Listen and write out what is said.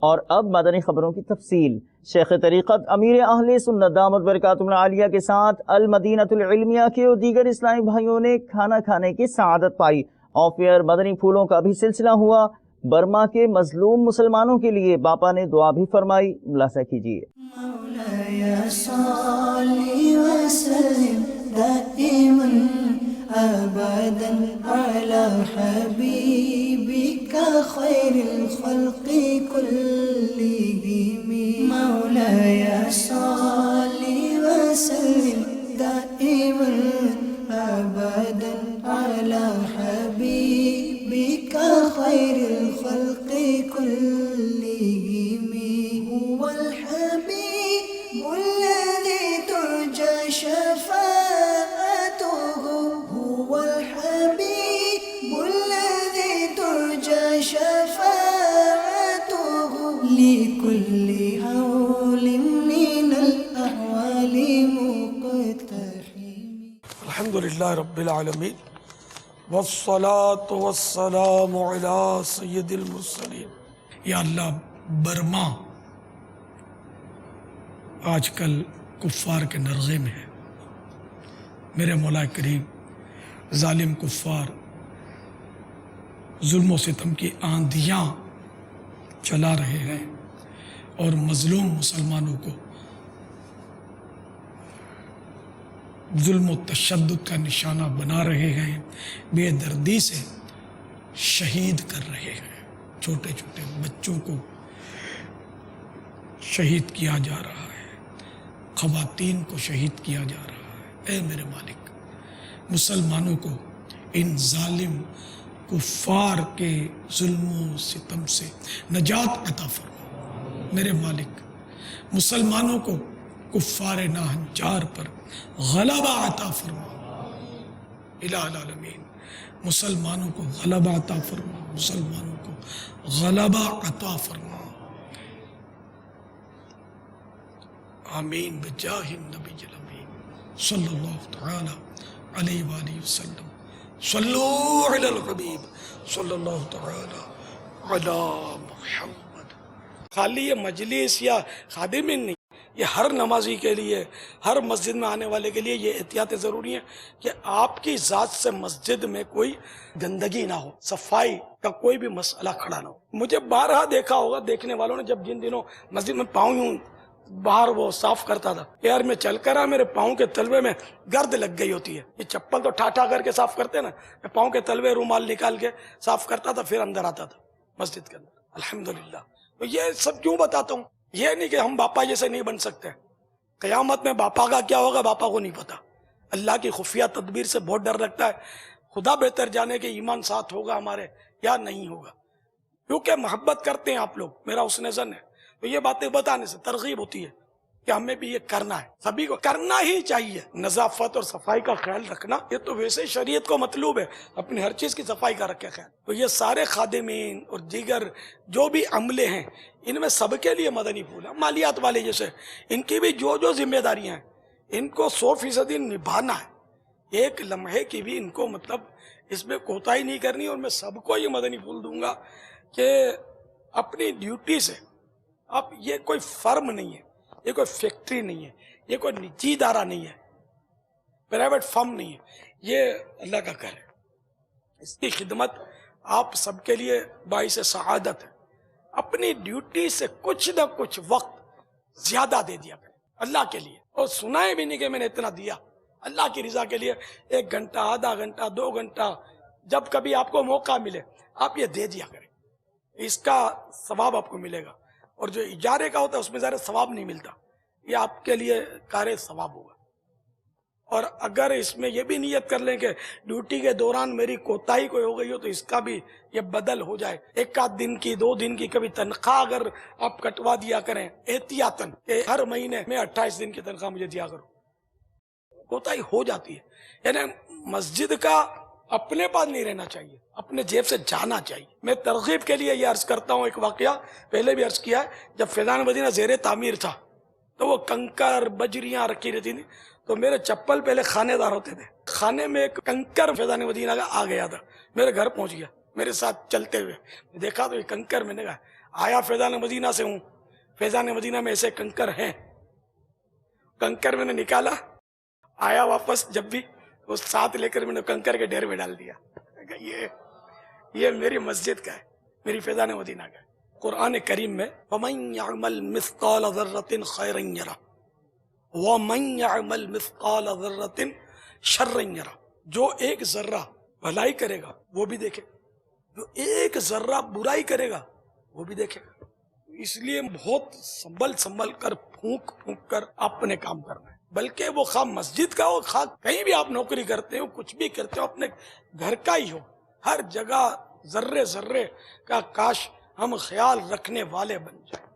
اور اب مدنی خبروں کی تفصیل۔ شیخ طریقت امیر اہل سنت دامت برکاتہم العالیہ کے ساتھ المدینۃ العلمیہ کے اور دیگر اسلامی بھائیوں نے کھانا کھانے کی سعادت پائی۔ آف ایئر مدنی پھولوں کا بھی سلسلہ ہوا۔ برما کے مظلوم مسلمانوں کے لیے باپا نے دعا بھی فرمائی، ملاحظہ کیجیے۔ مولاي صل وسلم دائما ابدا على حبيبك خير الخلق كلهم مولاي صل وسلم دائما ابدا على حبيبك خير الخلق كلهم هو الحبيب الذي ترجى شفاعته هو الحبيب الذي ترجى شفاعته لكل هول من الأهوال مقتحم الحمد للہ رب العالمین والصلاة والسلام علی سید المرسلین۔ یا اللہ، برما آج کل کفار کے نرغے میں ہے۔ میرے مولا کریم، ظالم کفار ظلم و ستم کی آندھیاں چلا رہے ہیں اور مظلوم مسلمانوں کو ظلم و تشدد کا نشانہ بنا رہے ہیں، بے دردی سے شہید کر رہے ہیں۔ چھوٹے چھوٹے بچوں کو شہید کیا جا رہا ہے، خواتین کو شہید کیا جا رہا ہے۔ اے میرے مالک، مسلمانوں کو ان ظالم کفار کے ظلم و ستم سے نجات عطا فرما۔ میرے مالک، مسلمانوں کو کفار ناہنجار پر غلبہ عطا فرما۔ الہ العالمین، مسلمانوں کو غلبہ عطا فرما، مسلمانوں کو غلبہ عطا فرما۔ آمین بجاہ النبی الامین صلی اللہ تعالی علیہ وآلہ وسلم۔ صلو علی الحبیب صلی اللہ تعالی علی محمد۔ خالی یہ مجلس یا خادمین نہیں، یہ ہر نمازی کے لیے، ہر مسجد میں آنے والے کے لیے یہ احتیاط ضروری ہے کہ آپ کی ذات سے مسجد میں کوئی گندگی نہ ہو، صفائی کا کوئی بھی مسئلہ کھڑا نہ ہو۔ مجھے بارہا دیکھا ہوگا دیکھنے والوں نے، جب جن دنوں مسجد میں پاؤں یوں باہر وہ صاف کرتا تھا، یار میں چل کر میرے پاؤں کے تلوے میں گرد لگ گئی ہوتی ہے۔ یہ چپل تو ٹھا کر کے صاف کرتے نا، میں پاؤں کے تلوے رومال نکال کے صاف کرتا تھا، پھر اندر آتا تھا مسجد کے اندر۔ الحمدللہ۔ تو یہ سب کیوں بتاتا ہوں؟ یہ نہیں کہ ہم باپا جیسے نہیں بن سکتے۔ قیامت میں باپا کا کیا ہوگا باپا کو نہیں پتا۔ اللہ کی خفیہ تدبیر سے بہت ڈر لگتا ہے، خدا بہتر جانے کہ ایمان ساتھ ہوگا ہمارے یا نہیں ہوگا، کیونکہ محبت کرتے ہیں آپ لوگ، میرا حسن ظن ہے۔ تو یہ باتیں بتانے سے ترغیب ہوتی ہے کہ ہمیں بھی یہ کرنا ہے، سبھی کو کرنا ہی چاہیے۔ نظافت اور صفائی کا خیال رکھنا یہ تو ویسے شریعت کو مطلوب ہے، اپنی ہر چیز کی صفائی کا رکھے خیال۔ تو یہ سارے خادمین اور دیگر جو بھی عملے ہیں، ان میں سب کے لیے مدنی پھول ہے۔ مالیات والے جیسے ان کی بھی جو جو ذمہ داریاں ہیں، ان کو 100% نبھانا ہے۔ ایک لمحے کی بھی ان کو مطلب اس میں کوتاہی نہیں کرنی۔ اور میں سب کو یہ مدنی پھول دوں گا کہ اپنی ڈیوٹی سے، اب یہ کوئی فرم نہیں ہے، یہ کوئی فیکٹری نہیں ہے، یہ کوئی نجی ادارہ نہیں ہے، پرائیویٹ فرم نہیں ہے، یہ اللہ کا گھر ہے۔ اس کی خدمت آپ سب کے لیے باعث سعادت ہے۔ اپنی ڈیوٹی سے کچھ نہ کچھ وقت زیادہ دے دیا کریں اللہ کے لیے، اور سنائے بھی نہیں کہ میں نے اتنا دیا، اللہ کی رضا کے لیے 1 گھنٹہ، آدھا گھنٹہ، 2 گھنٹہ، جب کبھی آپ کو موقع ملے آپ یہ دے دیا کریں، اس کا ثواب آپ کو ملے گا۔ اور جو اجارے کا ہوتا ہے اس میں زیادہ ثواب نہیں ملتا، یہ آپ کے لیے کار ثواب ہوگا۔ اور اگر اس میں یہ بھی نیت کر لیں کہ ڈیوٹی کے دوران میری کوتاہی کوئی ہو گئی ہو تو اس کا بھی یہ بدل ہو جائے، 1 دن کی 2 دن کی کبھی تنخواہ اگر آپ کٹوا دیا کریں احتیاطاً کہ ہر مہینے میں 28 دن کی تنخواہ مجھے دیا کرو، کوتاہی ہو جاتی ہے۔ یعنی مسجد کا اپنے پاس نہیں رہنا چاہیے، اپنے جیب سے جانا چاہیے۔ میں ترغیب کے لیے یہ عرض کرتا ہوں، ایک واقعہ پہلے بھی عرض کیا ہے، جب فیضان مدینہ زیر تعمیر تھا تو وہ کنکر بجریاں رکھی رہتی تھی، تو میرے چپل پہلے خانے دار ہوتے تھے، خانے میں ایک کنکر فیضان مدینہ کا آ گیا تھا، میرے گھر پہنچ گیا میرے ساتھ چلتے ہوئے، دیکھا تو یہ کنکر، میں نے کہا آیا فیضان مدینہ سے ہوں، فیضان مدینہ میں ایسے کنکر ہیں، کنکر میں نے نکالا، آیا واپس جب بھی وہ ساتھ لے کر میں نے کنکر کے ڈھیر میں ڈال دیا. یہ میری مسجد کا ہے، میری فیضان مدینہ کا ہے. قرآن کریم میں وَمَن يَعْمَلْ مِثْقَالَ ذَرَّةٍ خَيْرًا يَرَهُ وَمَن يَعْمَلْ مِثْقَالَ ذَرَّةٍ شَرًّا يَرَهُ. جو ایک ذرہ بھلائی کرے گا وہ بھی دیکھے گا، جو ایک ذرہ برائی کرے گا وہ بھی دیکھے گا. اس لیے بہت سنبھل کر پھونک کر اپنے کام کرنا ہے. بلکہ وہ خواہ مسجد کا ہو، خواہ کہیں بھی آپ نوکری کرتے ہو، کچھ بھی کرتے ہو، اپنے گھر کا ہی ہو، ہر جگہ ذرے کا کاش ہم خیال رکھنے والے بن جائیں.